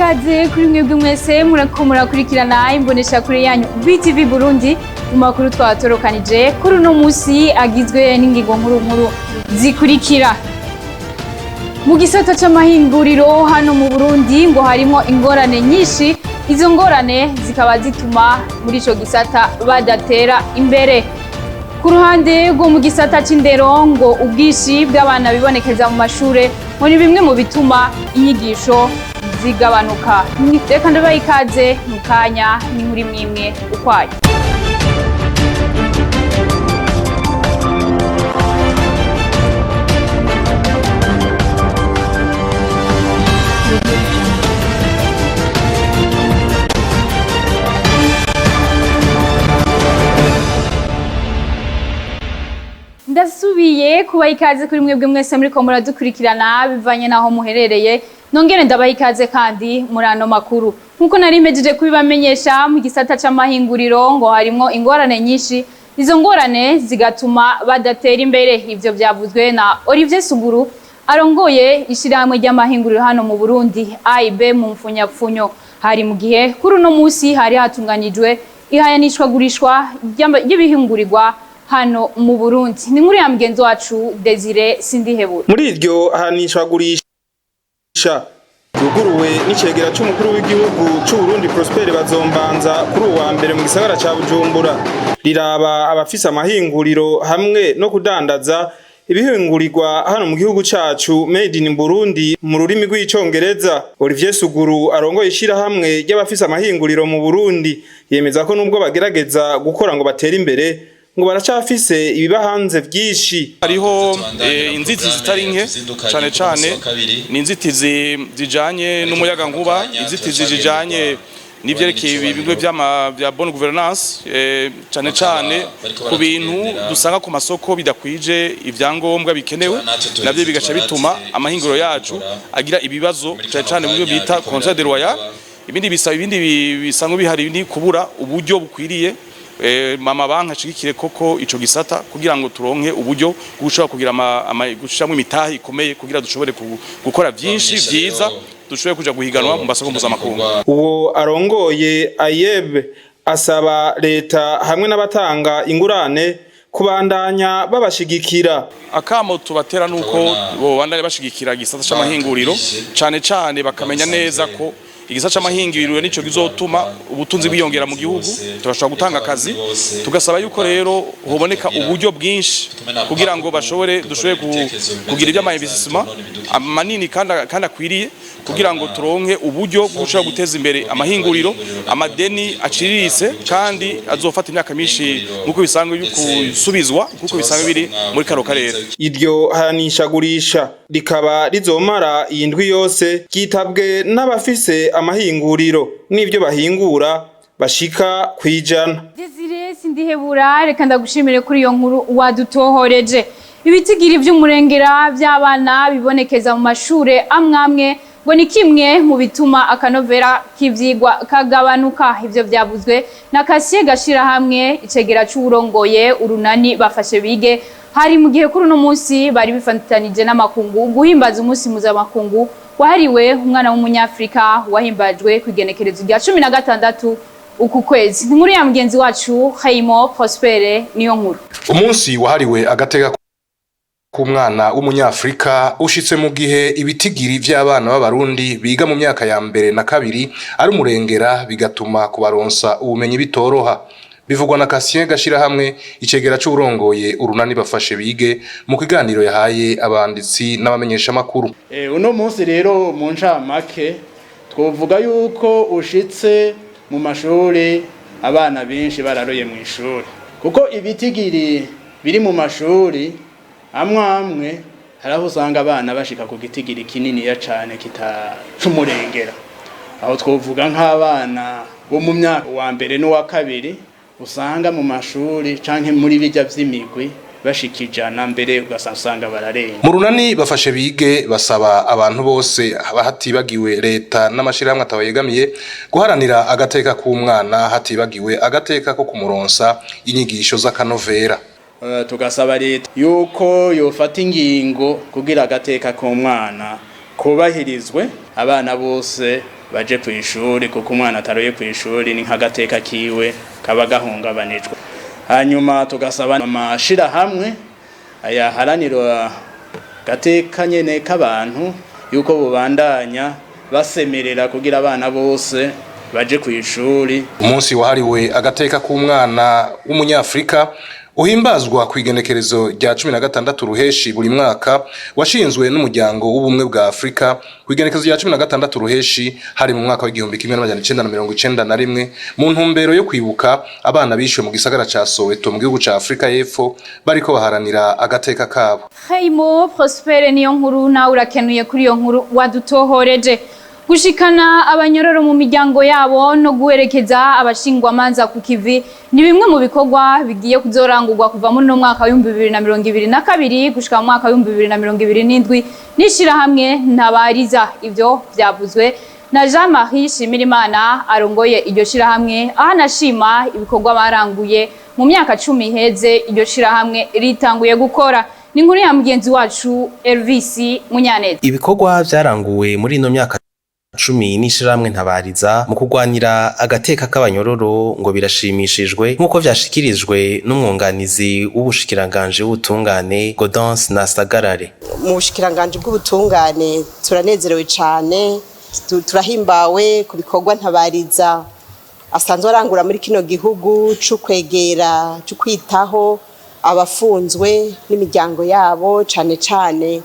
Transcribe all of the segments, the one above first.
ikaze kuri mwebwe mwese murakurikirana imbonesha kuri yanyu BTV Burundi mu makuru twatorokanije kuri uno musi agizwe n'ingingo nkuru zikurikira. Mu gisata c'amahinguriro hano mu Burundi ngo harimo ingorane nyinshi, izo ngorane zikaba zituma muri ico gisata badatera imbere. Ku ruhande rwo mu gisata c'indero ngo ubwishi bw'abana bibonekeza mu mashure ngo ni bimwe mu bituma inyigisho zigabanuka. Reka ndabaha ikaze mu kanya n'inkuru imwe ukwayo. Ndasubiye kubaha ikaze kuri mwebwe mwese muriko muradukurikirana bivanye naho muherereye. Nongere ndabaha ikaze kandi muri ano makuru. Nkuko nari mpejeje kubibamenyesha, mu gisata c'amahinguriro ngo harimo ingorane nyinshi, izo ngorane zigatuma badatera imbere. Ivyo vyavuzwe na Olivier Suguru arongoye ishirahamwe ry'amahinguriro hano mu Burundi AIB mu mfunyapfunyo. Hari mu gihe kuri uno musi hari hatunganijwe ihayanishwa gurishwa ry'ibihingurigwa hano mu Burundi. Ni nkuru ya mugenzi wacu Desire Sindihebura. Muri iryo hanishwa gurisha yuguruwe n'icegera c'umukuru w'igihugu c'u Burundi Prosper Bazombanza kuri uwa mbere mu gisagara ca Bujumbura, riraba abafise amahinguriro hamwe no kudandaza ibihingurirwa hano mu gihugu cacu made in Burundi mu rurimi rw'icongereza. Olivier Suguru arongoye ishirahamwe ry'abafise amahinguriro mu Burundi yemeza ko nubwo bagerageza gukora ngo batere imbere ngo baracafise ibibahanze vyinshi. Hariho inzitizi zitari nke cane cane, ni inzitizi zijanye n'umuyaga nkuba, inzitizi zijanye n'ivyerekeye ibigo vya bonne gouvernance, cane cane ku bintu dusanga ku masoko bidakwije ivyangombwa bikenewe, navyo bigaca bituma amahinguriro yacu agira ibibazo cane cane mu byo bita contrat de loyer. Ibindi bisanzwe bihari ni kubura uburyo bukwiriye mama banka ashigikire koko ico gisata kugira ngo turonke uburyo gushobora kugira gushiramo imitahi ikomeye kugira dushobore gukora vyinshi vyiza, dushobore kuja guhiganwa mu masoko mpuzamakungu. Uwo arongoye AIB asaba leta hamwe n'abatanga ingurane kubandanya babashigikira. Akamo tubatera nuko bobandanya bashigikira gisata c'amahinguriro, cane cane bakamenya neza ko igisata c'amahinguriro nico gizotuma ubutunzi bwiyongera mu gihugu, turashobora gutanga akazi. Tugasaba yuko rero hoboneka uburyo bwinshi kugira ngo dushobore kugira iby'ama investissement manini kandi akwiriye kugira ngo turonke uburyo bw'ushobora guteza imbere amahinguriro, amadeni aciriritse kandi azofata imyaka myinshi nkuko bisanzwe kusubizwa nkuko bisanzwe biri muri karo karere. Iryo hanisha gurisha rikaba rizomara iyi ndwi yose, ryitabwe n'abafise amahinguriro n'ivyo bahingura bashika kwijana. Desire Sindihebura, reka ndagushimire kuri iyo nkuru wadutohoreje. Ibitigiri vy'umurengera vy'abana bibonekeza mu mashure amwamwe ngo ni kimwe mu bituma akanovera k'ivyigwa kagabanuka. Ivyo vyavuzwe na Kasiye Gashira hamwe icegera c'urongoye urunani bafashe bige. Hari mu gihe kuri uno musi bari bifatanije n'amakungu guhimbaza umunsi mpuzamakungu wahariwe umwana w'umunyafrika wahimbajwe kwigenekerezo rya 16 uku kwezi. Ni nkuru ya mugenzi wacu Hayimo Prosper niyo nkuru. Umunsi wahariwe agateka k'umwana w'umunyafrika ushitse mu gihe ibitigiri vy'abana b'abarundi biga mu myaka ya mbere na kabiri ari umurengera, bigatuma kubaronsa ubumenyi bitoroha. Bivugwa na Kasiye Gashira hamwe icegera c'urongoye urunani bafashe bige mu kiganiro yahaye abanditsi n'abamenyesha makuru. Uno munsi rero mu ncamake twovuga yuko ushitse mu mashuri abana benshi bararoye mu ishuri, kuko ibitigiri biri mu mashuri amwe haraho usanga abana bashika ku gitigiri kinini ya cane kitacumurengera. Aho twovuga nk'abana bo mu myaka wa mbere n'uwa kabiri usanga mu mashuri canke muri bijya vy'imigwi bashikijana mbere ugasanga bararenga. Mu runani bafashe bige basaba abantu bose hatibagiwe leta n'amashirahamwe atabayegamiye guharanira agateka k'umwana, hatibagiwe agateka ko kumuronsa inyigisho z'akanovera. Tugasaba leta yuko yofata ingingo kugira agateka k'umwana kubahirizwe, abana bose baje ku ishuri, kuko umwana ataroye ku ishuri ni nk'agateka kiwe kaba gahungabanijwe. Hanyuma tugasaba amashirahamwe ayaharanira gateka nyene k'abantu yuko bubandanya basemerera kugira abana bose baje ku ishuri. Umunsi wahariwe agateka k'umwana w'umunyafrika uhimbazwa ku igenekerezo rya 16 ruheshi buri mwaka, washinzwe n'umuryango w'ubumwe bwa Afrika ku igenekerezo rya 16 ruheshi hari mu mwaka wa 1991 mu ntumbero yo kwibuka abana bishwe mu gisagara ca Soweto mu gihugu ca Afrika y'Epfo bariko baharanira agateka kabo. Hayimo Prosper niyo nkuru nawe urakenuye kuri iyo nkuru wadutohoreje. Gushikana abanyororo mu miryango yabo no guherekeza abashingwa manza ku kivi ni bimwe mu bikorwa bigiye kuzorangurwa kuva muri no mwaka wa 2022 gushika mu mwaka wa 2027 nishira hamwe ntabariza. Ivyo vyavuzwe na Jean-Marie Shimirimana arongoye iryo shira hamwe, ahanashima ibikorwa baranguye mu myaka 10 iheze iryo shira hamwe ritanguye gukora. Ni nkuru ya mugenzi wacu Elvis Munyaneza. Ibikorwa vyaranguwe muri no myaka 10 n'ishiramwe ntabariza mu kugwanira agateka k'abanyororo ngo birashimishijwe nk'uko vyashikirijwe n'umwunganizi w'ubushikiranganje w'ubutungane Gaudence Nasagarare. Mu bushikiranganje bw'ubutungane turanezerewe cyane, turahimbawe ku bikorwa ntabariza asanzwe arangura muri kino gihugu cyo kwegera cyo kwitaho abafunzwe n'imiryango yabo, cyane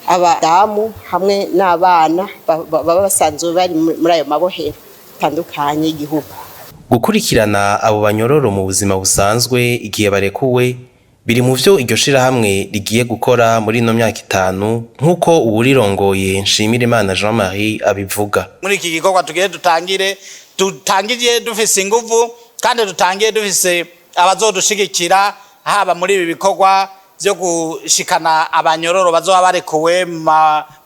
abadamu hamwe n'abana baba basanzwe bari muri ayo mabohero atandukanye y'igihugu. Gukurikirana abo banyororo mu buzima busanzwe igihe barekuwe biri mu vyo iryo shira hamwe rigiye gukora muri no myaka 5 nk'uko uwurirongoye Nshimirimana Jean-Marie abivuga. Muri iki gikorwa tugiye dutangije dufise inguvu kandi dutangiye dufise abazodushigikira haba muri ibi bikorwa byo gushikana abanyororo bazoba barekuwe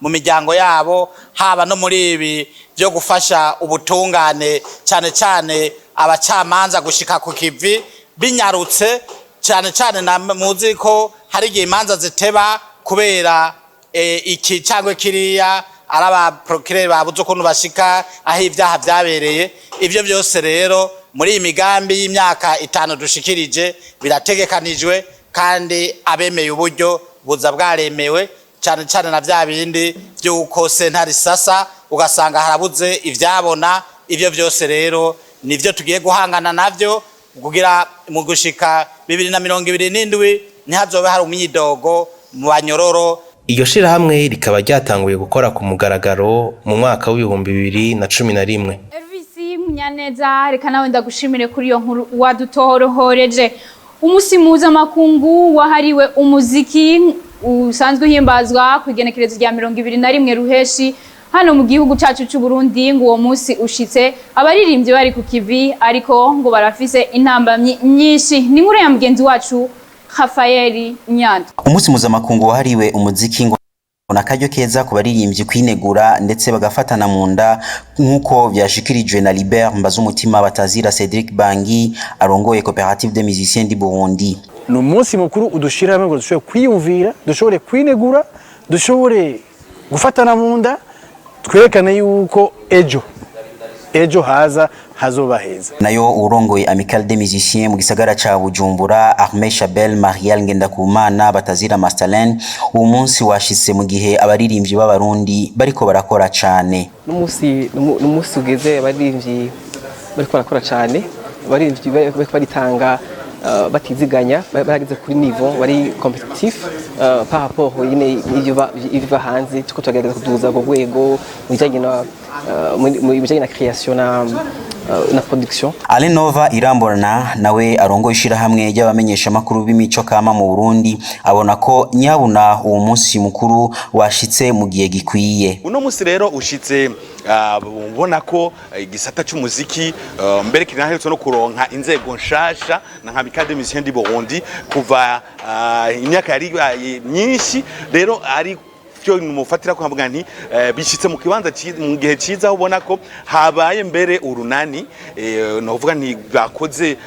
mu miryango yabo, haba no muri ibi byo gufasha ubutungane cyane abacamanza gushika ku kivi binyarutse cyane na muzi ko hari igihe imanza ziteba kubera iki cyangwa kiriya araba procureur babuze ukuntu bashika aho ibyaha byabereye. Ivyo byose rero muri imigambi y'imyaka 5 dushikirije birategekanijwe kandi abemeye uburyo buza bwaremewe cyane na bya bindi by'uko sentare sasa ugasanga harabuze ivyabona. Ivyo byose rero nivyo tugiye guhangana navyo kugira mu gushika 2027 ntihazobe hari umyidogo mu banyororo. Iryo shira hamwe rikaba ryatanguye gukora ku mugaragaro mu mwaka w'2011. Elvis Munyaneza, reka nawe ndagushimire kuri iyo nkuru wadutohororeje. Umusi mpuzamakungu wahariwe umuziki usanzwe himbazwa ku igenekerezo rya 21 ruheshi hano mu gihugu cyacu cy'u Burundi, ngo uwo musi ushitse abaririmbyi bari ku kivi ariko ngo barafise intambamyi nyinshi. Ni nkuru ya mugenzi wacu Rafael Nyanda. Umusi mpuzamakungu wahariwe umuziki ngo nakaryo keza ku baririmbyi kwinegura ndetse bagafatana mu nda nk'uko vyashikirijwe na Libert Mbazumutima Batazira Cedric Bangi arongoye Coopérative des Musiciens du Burundi. No munsi mukuru udushira hamwe ngo dushobore kwiyumvira, dushobore kwinegura, dushobore gufatana mu nda, twerekane yuko ejo hazoba heza. Nayo urongoye Amicale des Musiciens mu gisagara ca Bujumbura Ahmed Chabel Marial Ngendakumana Batazira Masterland, uwo munsi washitse mu gihe abaririmbyi b'abarundi bariko barakora cane. N'umusi ugeze abaririmbyi bariko barakora cane, abaririmbyi bariko baritanga batiziganya, barageze kuri niveau bari competitif par rapport yine ivyo hanze, tuko tugerageza kuduza go rwego mu bijanye na création na production. Alenova Iramborana nawe arongo ishira hamwe y'abamenyesha makuru b'imico kama mu Burundi abona ko nyabuna uwo munsi mukuru washitse mu gihe gikwiye. Uno munsi rero ushitse ubona ko igisata cy'umuziki mbere kinaherutse no kuronka inzego nshasha na nka Amicale des Musiciens du Burundi kuva imyaka yari myinshi, rero ari icyo mufatira kuvuga nti bishitse mu kibanza mu gihe ciza ubona ko habaye mbere urunani novuga nti bakoze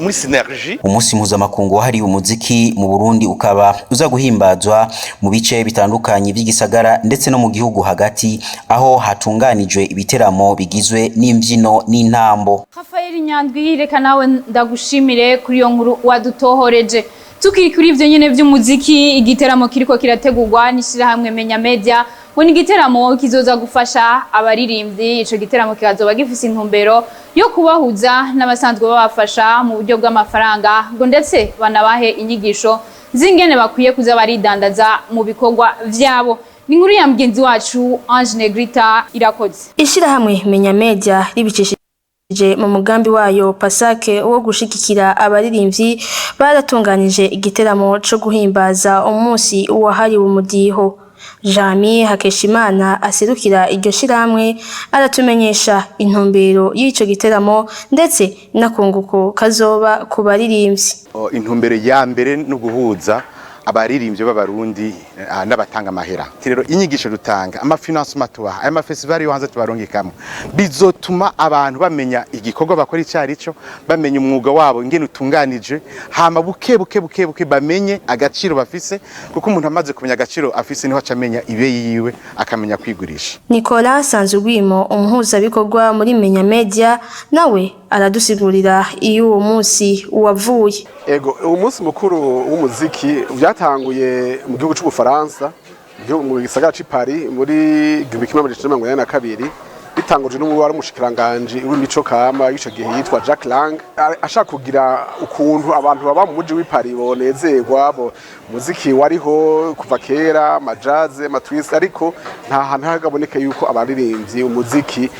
muri synergie. Umunsi mpuzamakungu wahariwe umuziki mu Burundi ukaba uza guhimbazwa mu bice bitandukanye by'igisagara ndetse no mu gihugu hagati, aho hatunganijwe ibiteramo bigizwe n'imbyino n'intambo. Rafael Nyandwi, reka nawe ndagushimire kuri iyo nkuru wadutohoreje. Tukiri kuri ivyo nyene vy'umuziki, igiteramo kiriko kirategurwa n'ishirahamwe Menya Media, ngo ni igiteramo kizoza gufasha abaririmbyi. Ico giteramo kikazoba gifise intumbero yo kubahuza n'abasanzwe babafasha mu buryo bw'amafaranga, ngo ndetse banabahe inyigisho zingene bakwiye kuza baridandaza mu bikorwa vyabo. Ni nkuru ya mgenzi wacu Ange Negrita Irakoze. Ishirahamwe Menya Media ribicishije mu mugambi wayo Pasake wo gushigikira abaririmbyi, baratunganije igiteramo cyo guhimbaza umunsi wahariwe umudiho. Jamie Hakeshimana aserukira iryo shirahamwe aratumenyesha intumbero y'ico giteramo ndetse nakunguko kazoba ku baririmbyi. Intumbero ya mbere no guhuza abaririmbyi b'abarundi n'abatanga amahera. Rero inyigisho dutanga, amafinancement tubaha, aya mafestival yo hanze tubarongekamo, bizotuma abantu bamenya igikorwa bakora icyari cyo, bamenya umwuga wabo ingene utunganije, hama buke bamenye agaciro bafise, kuko umuntu amaze kumenya agaciro afise niho acamenya ibe yiwe akamenya kwigurisha. Nicolas Sanzugwimo, umuhuza bikorwa muri Menya Media, nawe aradusigurira iyo uwo munsi wavuye. Ego, umunsi mukuru w'umuziki byatanguye mu gihugu cy'Ubufaransa, mu gisagara cy'i Paris muri 1982, bitanguje n'umubare umushikiranganje w'imico kama y'ico gihe yitwa Jacques Lang, ashaka kugira ukuntu abantu baba mu muji w'i Paris bonezerwa, umuziki wariho kuva kera, amajazz, amatwist, ariko nta hantu hagaboneka yuko abaririmbyi umuziki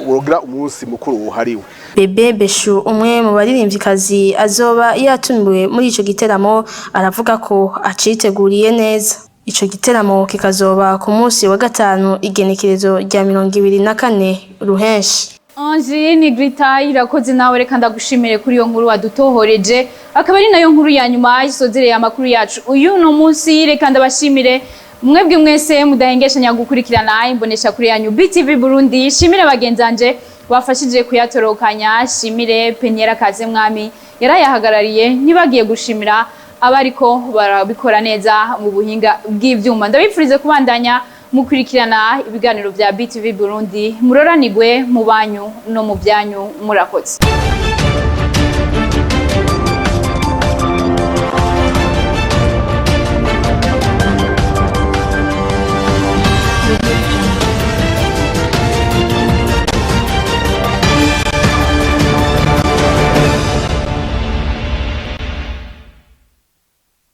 wogira umunsi mukuru uhariwe. Bebe Beshu, umwe mu baririmbyikazi azoba yatumiwe muri ico giteramo, aravuga ko aciteguriye neza. Ico giteramo kikazoba ku munsi wa gatanu igenekerezo rya 24 Ruhenshi. Ange Negrita Irakoze, nawe reka ndagushimire kuri iyo nkuru wadutohoreje. Akaba ari nayo nkuru ya nyuma isozereye amakuru yacu uyu no munsi. Reka ndabashimire mwebwe mwese mudahengeshanya gukurikirana imbonesha kuri yanyu BTV Burundi. Shimire bagenzanje bafashije kuyatorokanya, shimire Peniera Kazemwami yarayahagarariye, ntibagiye gushimira abariko barabikora neza mu buhinga bw'ivyuma. Ndabifurize kubandanya mukurikirana ibiganiro vya BTV Burundi. Muroranigwe mu banyu no mu byanyu. Murakoze.